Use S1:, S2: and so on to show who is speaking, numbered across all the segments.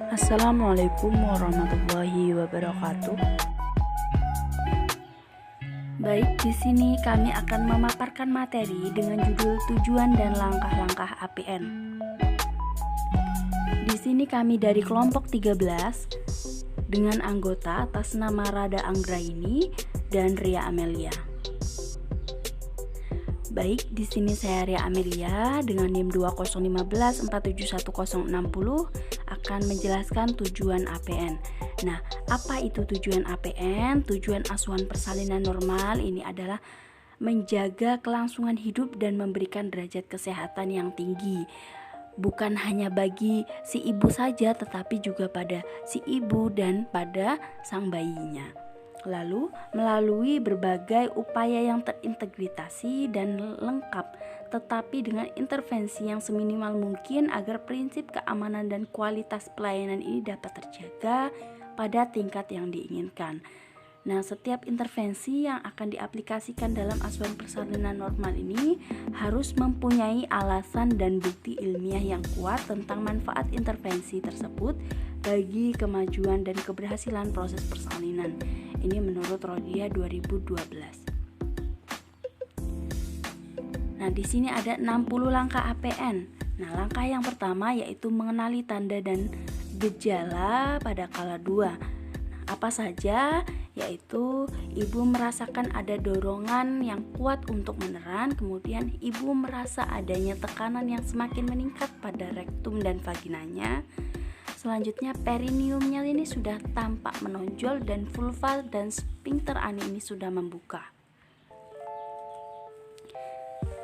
S1: Assalamualaikum warahmatullahi wabarakatuh. Baik, di sini kami akan memaparkan materi dengan judul tujuan dan langkah-langkah APN. Di sini kami dari kelompok 13 dengan anggota atas nama Rada Anggraini dan Ria Amelia. Baik, di sini saya Ria Amelia dengan NIM 20154711060 akan menjelaskan tujuan APN. Nah, apa itu tujuan APN? Tujuan asuhan persalinan normal ini adalah menjaga kelangsungan hidup dan memberikan derajat kesehatan yang tinggi. Bukan hanya bagi si ibu saja, tetapi juga pada si ibu dan pada sang bayinya. Lalu, melalui berbagai upaya yang terintegrasi dan lengkap, tetapi dengan intervensi yang seminimal mungkin agar prinsip keamanan dan kualitas pelayanan ini dapat terjaga pada tingkat yang diinginkan. Nah, setiap intervensi yang akan diaplikasikan dalam asuhan persalinan normal ini harus mempunyai alasan dan bukti ilmiah yang kuat tentang manfaat intervensi tersebut bagi kemajuan dan keberhasilan proses persalinan. Ini menurut Rodia 2012. Nah, di sini ada 60 langkah APN. Nah, langkah yang pertama yaitu mengenali tanda dan gejala pada kala 2. Nah, apa saja? Yaitu ibu merasakan ada dorongan yang kuat untuk meneran, kemudian ibu merasa adanya tekanan yang semakin meningkat pada rektum dan vaginanya. Selanjutnya perineumnya ini sudah tampak menonjol dan vulva dan sphincter ani ini sudah membuka.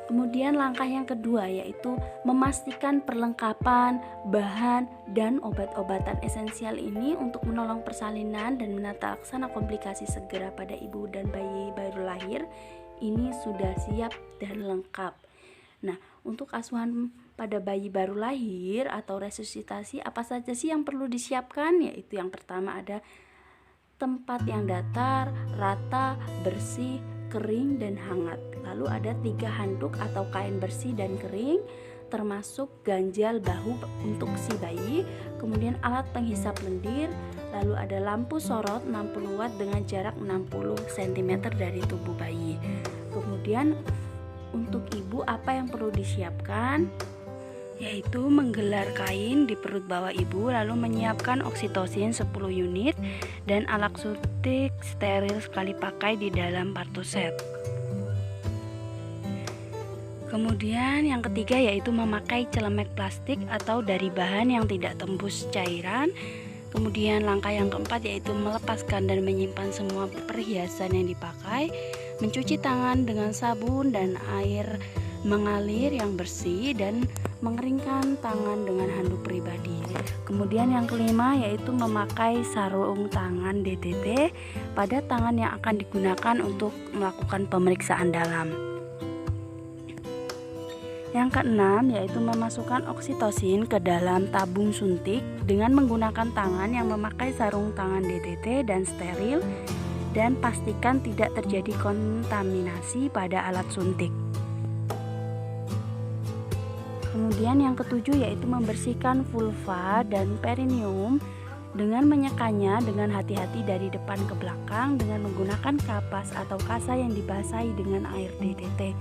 S1: Kemudian langkah yang kedua yaitu memastikan perlengkapan, bahan, dan obat-obatan esensial ini untuk menolong persalinan dan menata laksana komplikasi segera pada ibu dan bayi baru lahir ini sudah siap dan lengkap. Nah, untuk asuhan pada bayi baru lahir atau resusitasi apa saja sih yang perlu disiapkan? Yaitu yang pertama ada tempat yang datar, rata, bersih, kering, dan hangat. Lalu ada 3 handuk atau kain bersih dan kering, termasuk ganjal bahu untuk si bayi, kemudian alat penghisap lendir, lalu ada lampu sorot 60 watt dengan jarak 60 cm dari tubuh bayi. Kemudian untuk ibu apa yang perlu disiapkan? Yaitu menggelar kain di perut bawah ibu, lalu menyiapkan oksitosin 10 unit dan alat suntik steril sekali pakai di dalam partoset. Kemudian yang ketiga yaitu memakai celemek plastik atau dari bahan yang tidak tembus cairan. Kemudian langkah yang keempat yaitu melepaskan dan menyimpan semua perhiasan yang dipakai, mencuci tangan dengan sabun dan air mengalir yang bersih, dan mengeringkan tangan dengan handuk pribadi. Kemudian yang kelima yaitu memakai sarung tangan DTT pada tangan yang akan digunakan untuk melakukan pemeriksaan dalam. Yang keenam yaitu memasukkan oksitosin ke dalam tabung suntik dengan menggunakan tangan yang memakai sarung tangan DTT dan steril, dan pastikan tidak terjadi kontaminasi pada alat suntik. Kemudian yang ketujuh yaitu membersihkan vulva dan perineum dengan menyekannya dengan hati-hati dari depan ke belakang dengan menggunakan kapas atau kasa yang dibasahi dengan air DTT.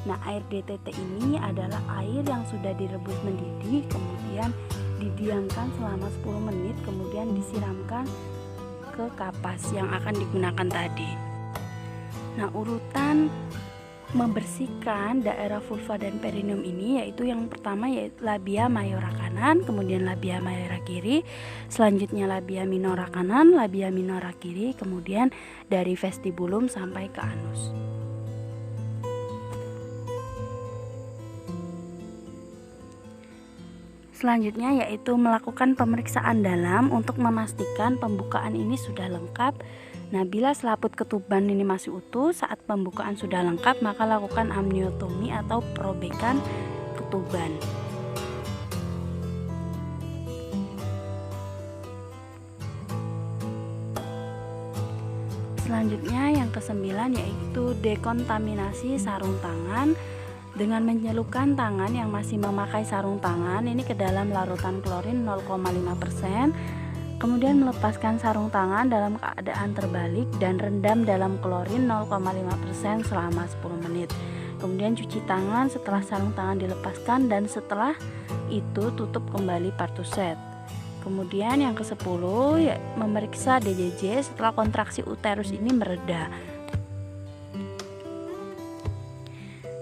S1: Nah, air DTT ini adalah air yang sudah direbus mendidih, kemudian didiamkan selama 10 menit, kemudian disiramkan ke kapas yang akan digunakan tadi. Nah, urutan membersihkan daerah vulva dan perineum ini yaitu yang pertama yaitu labia mayora kanan, kemudian labia mayora kiri, selanjutnya labia minora kanan, labia minora kiri, kemudian dari vestibulum sampai ke anus. Selanjutnya yaitu melakukan pemeriksaan dalam untuk memastikan pembukaan ini sudah lengkap. Nah, bila selaput ketuban ini masih utuh saat pembukaan sudah lengkap, maka lakukan amniotomi atau perobekan ketuban. Selanjutnya yang ke-9 yaitu dekontaminasi sarung tangan dengan menyelupkan tangan yang masih memakai sarung tangan ini ke dalam larutan klorin 0,5%, kemudian melepaskan sarung tangan dalam keadaan terbalik dan rendam dalam klorin 0,5% selama 10 menit. Kemudian cuci tangan setelah sarung tangan dilepaskan dan setelah itu tutup kembali partuset. Kemudian yang ke-10 ya, memeriksa DJJ setelah kontraksi uterus ini mereda.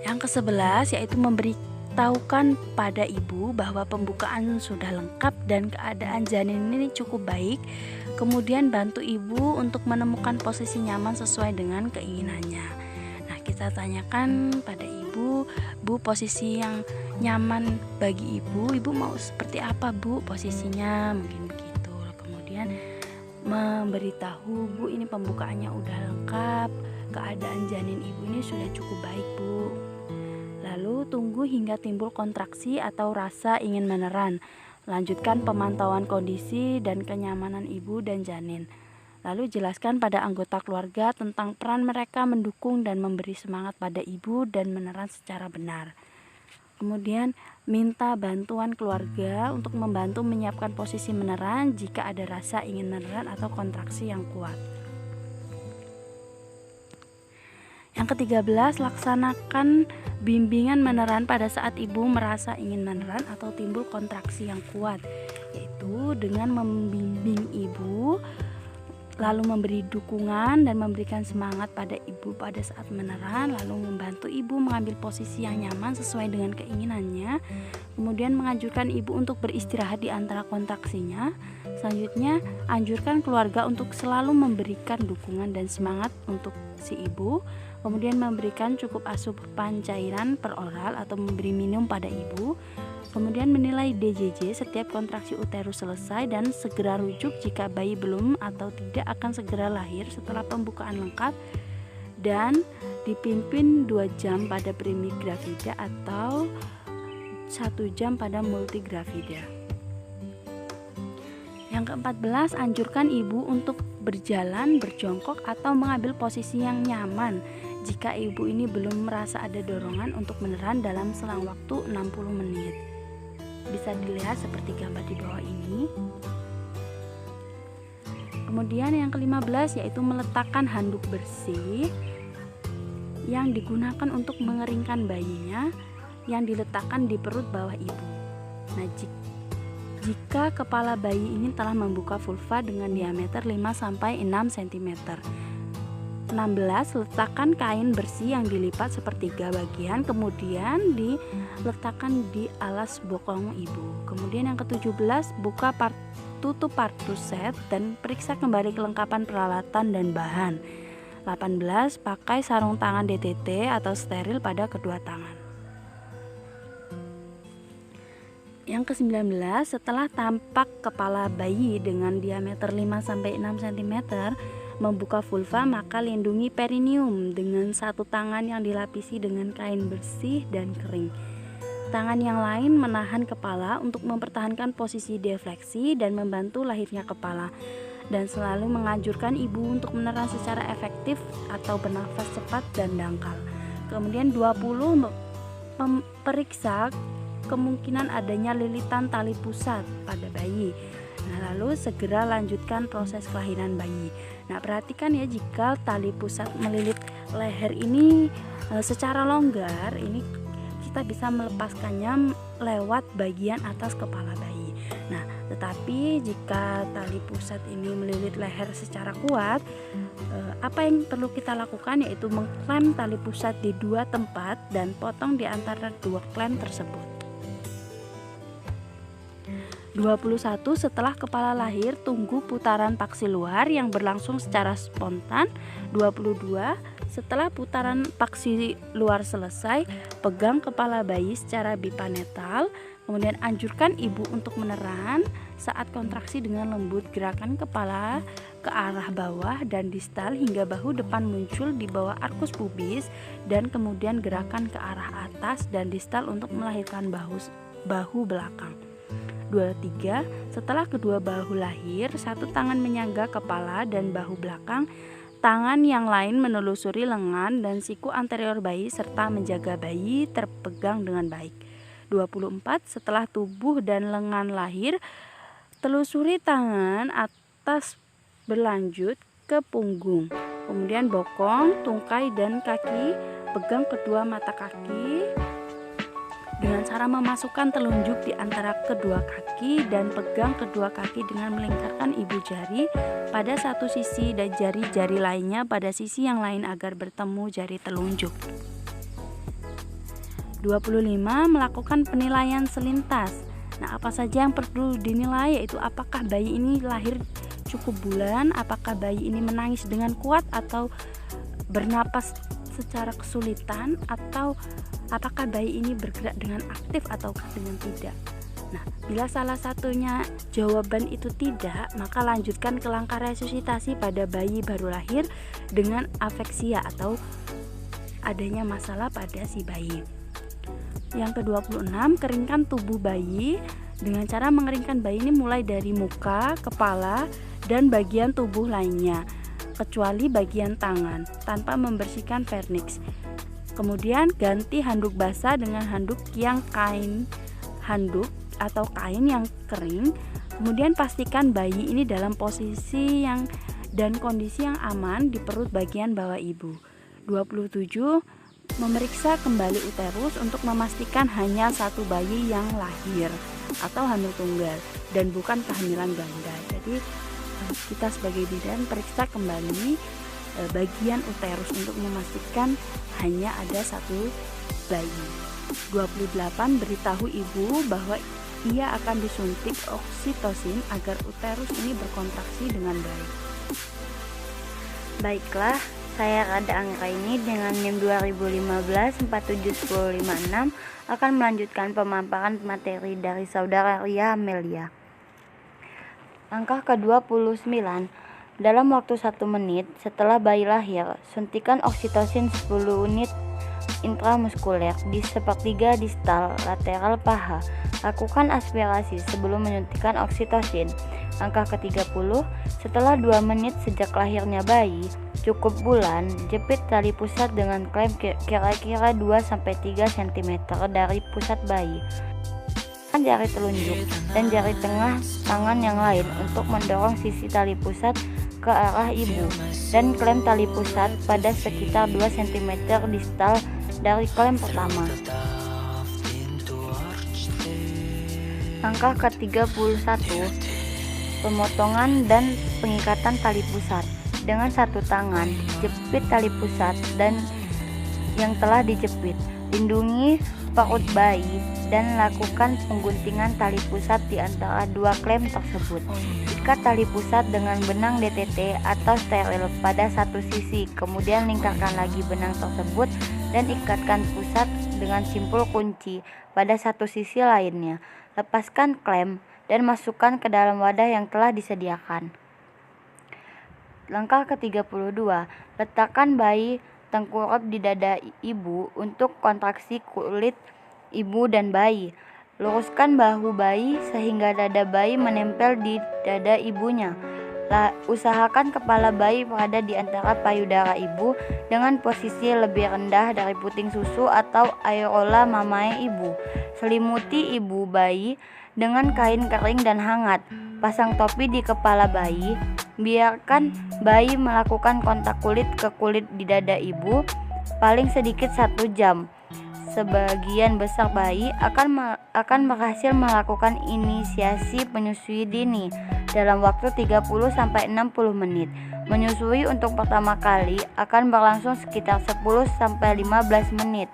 S1: Yang ke-11 yaitu memberitahukan pada ibu bahwa pembukaan sudah lengkap dan keadaan janin ini cukup baik. Kemudian bantu ibu untuk menemukan posisi nyaman sesuai dengan keinginannya. Nah, kita tanyakan pada ibu, Bu, posisi yang nyaman bagi ibu mau seperti apa, Bu, posisinya, mungkin begitu. Kemudian memberitahu, Bu, ini pembukaannya udah lengkap, keadaan janin ibu ini sudah cukup baik, Bu. Lalu tunggu hingga timbul kontraksi atau rasa ingin meneran. Lanjutkan pemantauan kondisi dan kenyamanan ibu dan janin. Lalu jelaskan pada anggota keluarga tentang peran mereka mendukung dan memberi semangat pada ibu dan meneran secara benar. Kemudian minta bantuan keluarga untuk membantu menyiapkan posisi meneran jika ada rasa ingin meneran atau kontraksi yang kuat. Yang ke-13, laksanakan bimbingan meneran pada saat ibu merasa ingin meneran atau timbul kontraksi yang kuat, yaitu dengan membimbing ibu, lalu memberi dukungan dan memberikan semangat pada ibu pada saat meneran, lalu membantu ibu mengambil posisi yang nyaman sesuai dengan keinginannya, kemudian menganjurkan ibu untuk beristirahat di antara kontraksinya. Selanjutnya, anjurkan keluarga untuk selalu memberikan dukungan dan semangat untuk si ibu, kemudian memberikan cukup asupan cairan per oral atau memberi minum pada ibu, kemudian menilai DJJ setiap kontraksi uterus selesai dan segera rujuk jika bayi belum atau tidak akan segera lahir setelah pembukaan lengkap, dan dipimpin 2 jam pada primigravida atau 1 jam pada multigravida. Yang ke-14, anjurkan ibu untuk berjalan, berjongkok atau mengambil posisi yang nyaman jika ibu ini belum merasa ada dorongan untuk meneran dalam selang waktu 60 menit. Bisa dilihat seperti gambar di bawah ini. Kemudian yang ke-15 yaitu meletakkan handuk bersih yang digunakan untuk mengeringkan bayinya yang diletakkan di perut bawah ibu. Nah, jika kepala bayi ini telah membuka vulva dengan diameter 5-6 cm. 16. Letakkan kain bersih yang dilipat sepertiga bagian, kemudian diletakkan di alas bokong ibu. Kemudian yang ke-17, tutup partuset dan periksa kembali kelengkapan peralatan dan bahan. 18. Pakai sarung tangan DTT atau steril pada kedua tangan. Yang ke-19, setelah tampak kepala bayi dengan diameter 5-6 cm membuka vulva, maka lindungi perineum dengan satu tangan yang dilapisi dengan kain bersih dan kering. Tangan yang lain menahan kepala untuk mempertahankan posisi defleksi dan membantu lahirnya kepala, dan selalu menganjurkan ibu untuk meneran secara efektif atau bernafas cepat dan dangkal. Kemudian 20, periksa kemungkinan adanya lilitan tali pusat pada bayi. Nah, lalu segera lanjutkan proses kelahiran bayi. Nah, perhatikan ya, jika tali pusat melilit leher ini secara longgar, ini kita bisa melepaskannya lewat bagian atas kepala bayi. Nah, tetapi jika tali pusat ini melilit leher secara kuat, apa yang perlu kita lakukan yaitu mengklem tali pusat di 2 tempat dan potong di antara 2 klem tersebut. 21. Setelah kepala lahir, tunggu putaran paksi luar yang berlangsung secara spontan. 22. Setelah putaran paksi luar selesai, pegang kepala bayi secara bipanetal. Kemudian anjurkan ibu untuk meneran saat kontraksi dengan lembut. Gerakan kepala ke arah bawah dan distal hingga bahu depan muncul di bawah arkus pubis, dan kemudian gerakan ke arah atas dan distal untuk melahirkan bahu belakang. 23. Setelah kedua bahu lahir, satu tangan menyangga kepala dan bahu belakang, tangan yang lain menelusuri lengan dan siku anterior bayi serta menjaga bayi terpegang dengan baik. 24. Setelah tubuh dan lengan lahir, telusuri tangan atas berlanjut ke punggung, kemudian bokong, tungkai, dan kaki. Pegang kedua mata kaki dengan cara memasukkan telunjuk di antara kedua kaki dan pegang kedua kaki dengan melingkarkan ibu jari pada satu sisi dan jari-jari lainnya pada sisi yang lain agar bertemu jari telunjuk. 25. Melakukan penilaian selintas. Nah, apa saja yang perlu dinilai, yaitu apakah bayi ini lahir cukup bulan, apakah bayi ini menangis dengan kuat atau bernapas secara kesulitan, atau apakah bayi ini bergerak dengan aktif atau dengan tidak. Nah, bila salah satunya jawaban itu tidak, maka lanjutkan ke langkah resusitasi pada bayi baru lahir dengan afeksia atau adanya masalah pada si bayi. Yang ke-26, keringkan tubuh bayi dengan cara mengeringkan bayi ini mulai dari muka, kepala, dan bagian tubuh lainnya, kecuali bagian tangan, tanpa membersihkan vernix. Kemudian ganti handuk basah dengan handuk yang handuk atau kain yang kering. Kemudian pastikan bayi ini dalam posisi dan kondisi yang aman di perut bagian bawah ibu. 27. Memeriksa kembali uterus untuk memastikan hanya satu bayi yang lahir atau hamil tunggal dan bukan kehamilan ganda. Jadi kita sebagai bidan periksa kembali bagian uterus untuk memastikan hanya ada satu bayi. 28. Beritahu ibu bahwa ia akan disuntik oksitosin agar uterus ini berkontraksi dengan baik. Baiklah, saya Rada Anggra ini dengan NIM 2015 47156 akan melanjutkan pemaparan materi dari saudara Ria Amelia. Langkah ke-29, dalam waktu 1 menit setelah bayi lahir, suntikan oksitosin 10 unit intramuskuler di sepertiga distal lateral paha. Lakukan aspirasi sebelum menyuntikkan oksitosin. Langkah ke-30, setelah 2 menit sejak lahirnya bayi, cukup bulan, jepit tali pusat dengan klem kira-kira 2-3 cm dari pusat bayi. Jari telunjuk dan jari tengah tangan yang lain untuk mendorong sisi tali pusat ke arah ibu dan klem tali pusat pada sekitar 2 cm distal dari klem pertama. Langkah ke-31, pemotongan dan pengikatan tali pusat. Dengan satu tangan, jepit tali pusat dan yang telah dijepit. Lindungi perut bayi dan lakukan pengguntingan tali pusat di antara 2 klem tersebut. Ikat tali pusat dengan benang DTT atau steril pada satu sisi, kemudian lingkarkan lagi benang tersebut dan ikatkan pusat dengan simpul kunci pada satu sisi lainnya. Lepaskan klem dan masukkan ke dalam wadah yang telah disediakan. Langkah ke-32, letakkan bayi tengkurap di dada ibu untuk kontraksi kulit ibu dan bayi. Luruskan bahu bayi sehingga dada bayi menempel di dada ibunya. Usahakan kepala bayi berada di antara payudara ibu dengan posisi lebih rendah dari puting susu atau areola mamae ibu. Selimuti ibu bayi dengan kain kering dan hangat. Pasang topi di kepala bayi. Biarkan bayi melakukan kontak kulit ke kulit di dada ibu paling sedikit 1 jam. Sebagian besar bayi akan berhasil melakukan inisiasi penyusui dini dalam waktu 30-60 menit. Menyusui untuk pertama kali akan berlangsung sekitar 10-15 menit.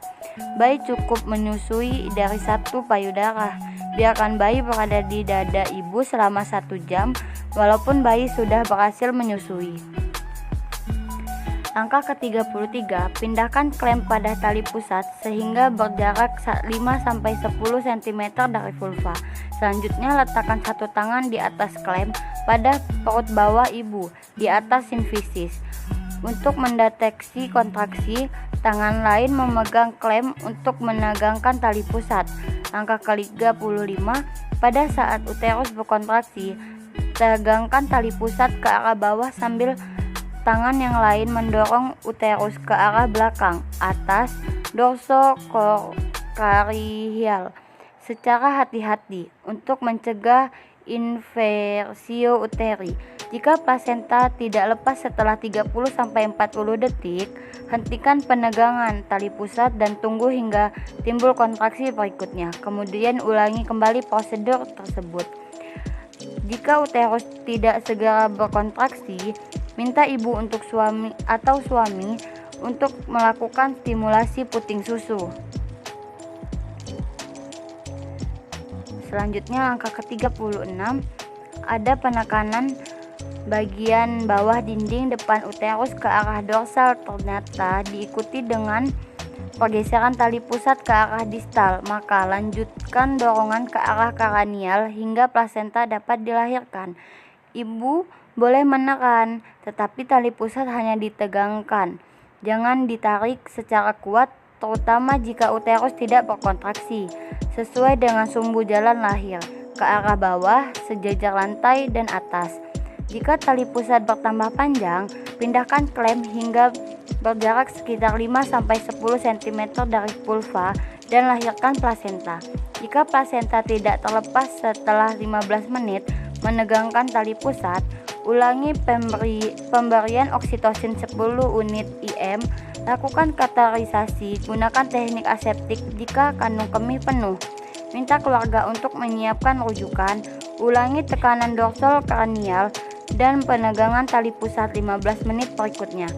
S1: Bayi cukup menyusui dari 1 payudara. Biarkan bayi berada di dada ibu selama 1 jam walaupun bayi sudah berhasil menyusui. Langkah ke-33, pindahkan klem pada tali pusat sehingga berjarak 5-10 cm dari vulva. Selanjutnya letakkan satu tangan di atas klem pada perut bawah ibu di atas sinfisis. Untuk mendeteksi kontraksi, tangan lain memegang klem untuk menegangkan tali pusat. Langkah ke-35, pada saat uterus berkontraksi, tegangkan tali pusat ke arah bawah sambil
S2: tangan yang lain mendorong uterus ke arah belakang, atas, dorsocoracoid secara hati-hati untuk mencegah inversio uteri. Jika plasenta tidak lepas setelah 30-40 detik, hentikan penegangan tali pusat dan tunggu hingga timbul kontraksi berikutnya. Kemudian ulangi kembali prosedur tersebut. Jika uterus tidak segera berkontraksi, minta ibu untuk suami untuk melakukan stimulasi puting susu. Selanjutnya langkah ke-36, ada penekanan bagian bawah dinding depan uterus ke arah dorsal, ternyata diikuti dengan pergeseran tali pusat ke arah distal. Maka lanjutkan dorongan ke arah kranial hingga plasenta dapat dilahirkan. Ibu boleh menekan, tetapi tali pusat hanya ditegangkan. Jangan ditarik secara kuat, terutama jika uterus tidak berkontraksi. Sesuai dengan sumbu jalan lahir, ke arah bawah, sejajar lantai dan atas. Jika tali pusat bertambah panjang, pindahkan klem hingga berjarak sekitar 5-10 cm dari vulva dan lahirkan plasenta. Jika plasenta tidak terlepas setelah 15 menit menegangkan tali pusat, ulangi pemberian oksitosin 10 unit IM. Lakukan kateterisasi, gunakan teknik aseptik jika kandung kemih penuh. Minta keluarga untuk menyiapkan rujukan. Ulangi tekanan dorsal kranial dan penegangan tali pusat 15 menit berikutnya.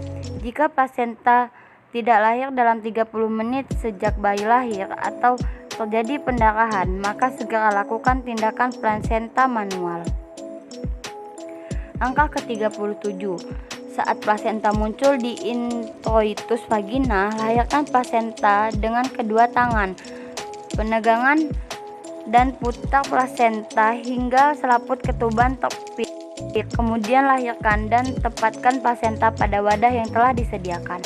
S2: Jika plasenta tidak lahir dalam 30 menit sejak bayi lahir atau terjadi pendarahan, maka segera lakukan tindakan plasenta manual. Langkah ke-37, saat plasenta muncul di introitus vagina, lahirkan plasenta dengan kedua tangan. Penegangan dan putar plasenta hingga selaput ketuban terpilih. Kemudian lahirkan dan tepatkan plasenta pada wadah yang telah disediakan.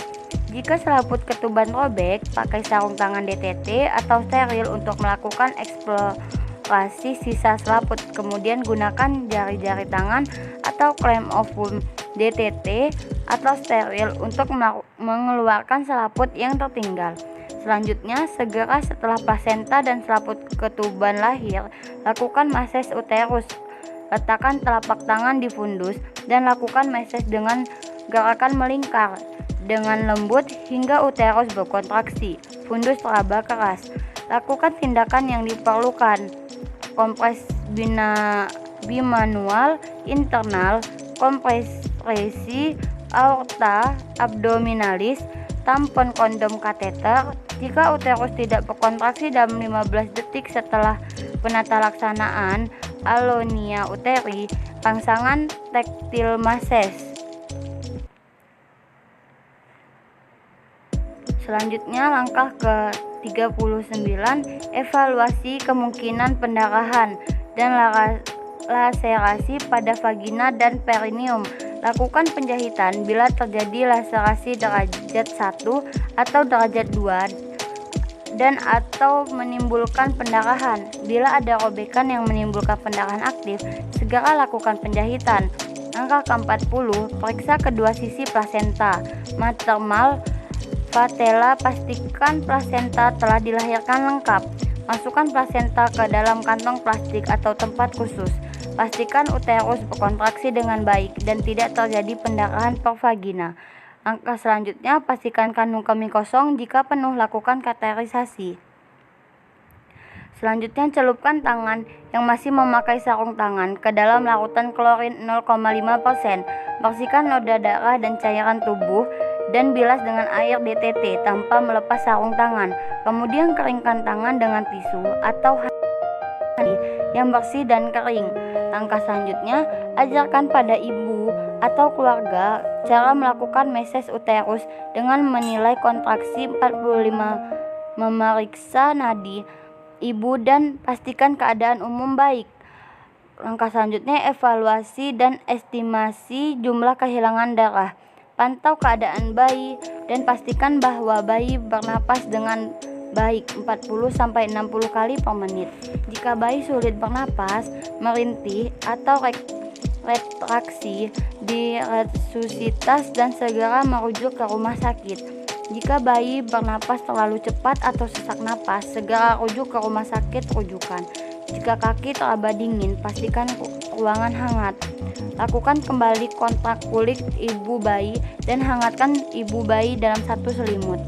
S2: Jika selaput ketuban robek, pakai sarung tangan DTT atau steril untuk melakukan eksplorasi sisa selaput. Kemudian gunakan jari-jari tangan atau klem ovum DTT atau steril untuk mengeluarkan selaput yang tertinggal. Selanjutnya, segera setelah plasenta dan selaput ketuban lahir, lakukan massage uterus. Letakkan telapak tangan di fundus dan lakukan massage dengan gerakan melingkar dengan lembut hingga uterus berkontraksi. Fundus teraba keras. Lakukan tindakan yang diperlukan. Kompres bimanual internal, kompresi aorta abdominalis, tampon kondom kateter. Jika uterus tidak berkontraksi dalam 15 detik setelah penata laksanaan alonia uteri, rangsangan taktil massage. Selanjutnya langkah ke-39, evaluasi kemungkinan pendarahan dan laserasi pada vagina dan perineum. Lakukan penjahitan bila terjadi laserasi derajat 1 atau derajat 2 dan atau menimbulkan pendarahan. Bila ada robekan yang menimbulkan pendarahan aktif, segera lakukan penjahitan. Langkah ke-40, periksa kedua sisi plasenta. Maternal patella, pastikan plasenta telah dilahirkan lengkap. Masukkan plasenta ke dalam kantong plastik atau tempat khusus. Pastikan uterus berkontraksi dengan baik dan tidak terjadi pendarahan per vagina. Langkah selanjutnya, pastikan kandung kemih kosong. Jika penuh, lakukan kateterisasi. Selanjutnya, celupkan tangan yang masih memakai sarung tangan ke dalam larutan klorin 0,5%. Bersihkan noda darah dan cairan tubuh dan bilas dengan air DTT tanpa melepas sarung tangan. Kemudian keringkan tangan dengan tisu atau handi yang bersih dan kering. Langkah selanjutnya, ajarkan pada ibu atau keluarga cara melakukan massage uterus dengan menilai kontraksi 45, memeriksa nadi ibu dan pastikan keadaan umum baik. Langkah selanjutnya, evaluasi dan estimasi jumlah kehilangan darah. Pantau keadaan bayi dan pastikan bahwa bayi bernapas dengan baik 40-60 kali per menit. Jika bayi sulit bernapas, merintih atau retraksi, diresusitasi dan segera merujuk ke rumah sakit. Jika bayi bernapas terlalu cepat atau sesak napas, segera rujuk ke rumah sakit rujukan. Jika kaki teraba dingin, pastikan ruangan hangat. Lakukan kembali kontak kulit ibu bayi dan hangatkan ibu bayi dalam satu selimut.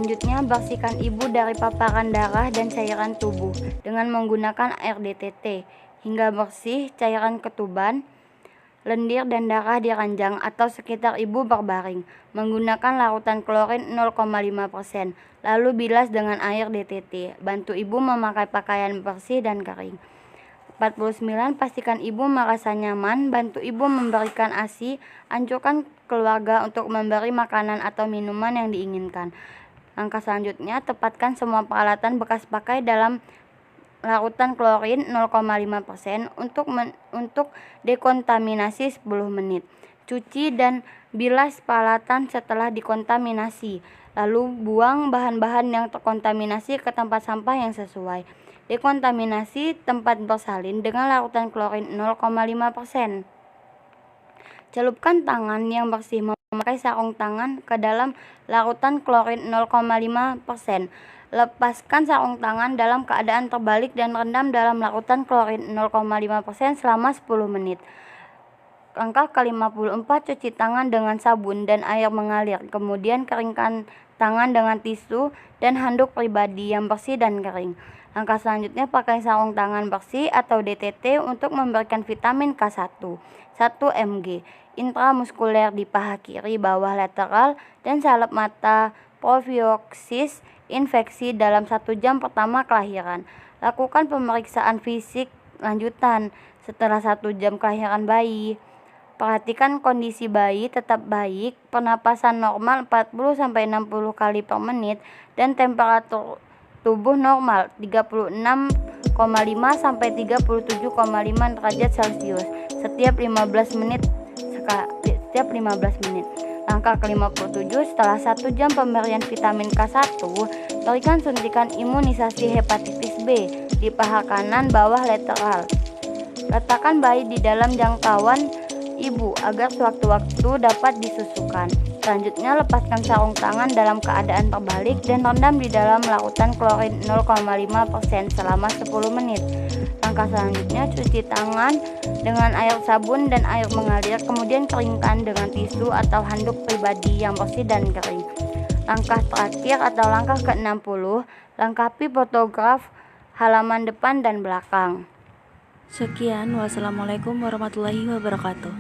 S2: Selanjutnya, bersihkan ibu dari paparan darah dan cairan tubuh dengan menggunakan air DTT hingga bersih cairan ketuban, lendir dan darah di ranjang atau sekitar ibu berbaring menggunakan larutan klorin 0,5%, lalu bilas dengan air DTT. Bantu ibu memakai pakaian bersih dan kering. 49. Pastikan ibu merasa nyaman. Bantu ibu memberikan ASI. Anjurkan keluarga untuk memberi makanan atau minuman yang diinginkan. Langkah selanjutnya, tepatkan semua peralatan bekas pakai dalam larutan klorin 0,5% untuk dekontaminasi 10 menit. Cuci dan bilas peralatan setelah dikontaminasi, lalu buang bahan-bahan yang terkontaminasi ke tempat sampah yang sesuai. Dekontaminasi tempat bersalin dengan larutan klorin 0,5%. Celupkan tangan yang bersih memakai sarung tangan ke dalam larutan klorin 0,5%. Lepaskan sarung tangan dalam keadaan terbalik dan rendam dalam larutan klorin 0,5% selama 10 menit. Langkah ke-54, cuci tangan dengan sabun dan air mengalir. Kemudian keringkan tangan dengan tisu dan handuk pribadi yang bersih dan kering. Langkah selanjutnya, pakai sarung tangan bersih atau DTT untuk memberikan vitamin K1 1 mg intramuskuler di paha kiri bawah lateral dan salep mata profioksis infeksi dalam 1 jam pertama kelahiran. Lakukan pemeriksaan fisik lanjutan setelah 1 jam kelahiran bayi. Perhatikan kondisi bayi tetap baik, pernapasan normal 40-60 kali per menit, dan temperatur tubuh normal 36,5 sampai 37,5 derajat Celcius setiap 15 menit. Langkah ke-57, setelah 1 jam pemberian vitamin K1, berikan suntikan imunisasi hepatitis B di paha kanan bawah lateral. Letakkan bayi di dalam jangkauan ibu agar sewaktu-waktu dapat disusukan. Selanjutnya, lepaskan sarung tangan dalam keadaan terbalik dan rendam di dalam larutan klorin 0,5% selama 10 menit. Langkah selanjutnya, cuci tangan dengan air sabun dan air mengalir, kemudian keringkan dengan tisu atau handuk pribadi yang bersih dan kering. Langkah terakhir atau langkah ke-60, lengkapi fotograf halaman depan dan belakang.
S1: Sekian, wassalamualaikum warahmatullahi wabarakatuh.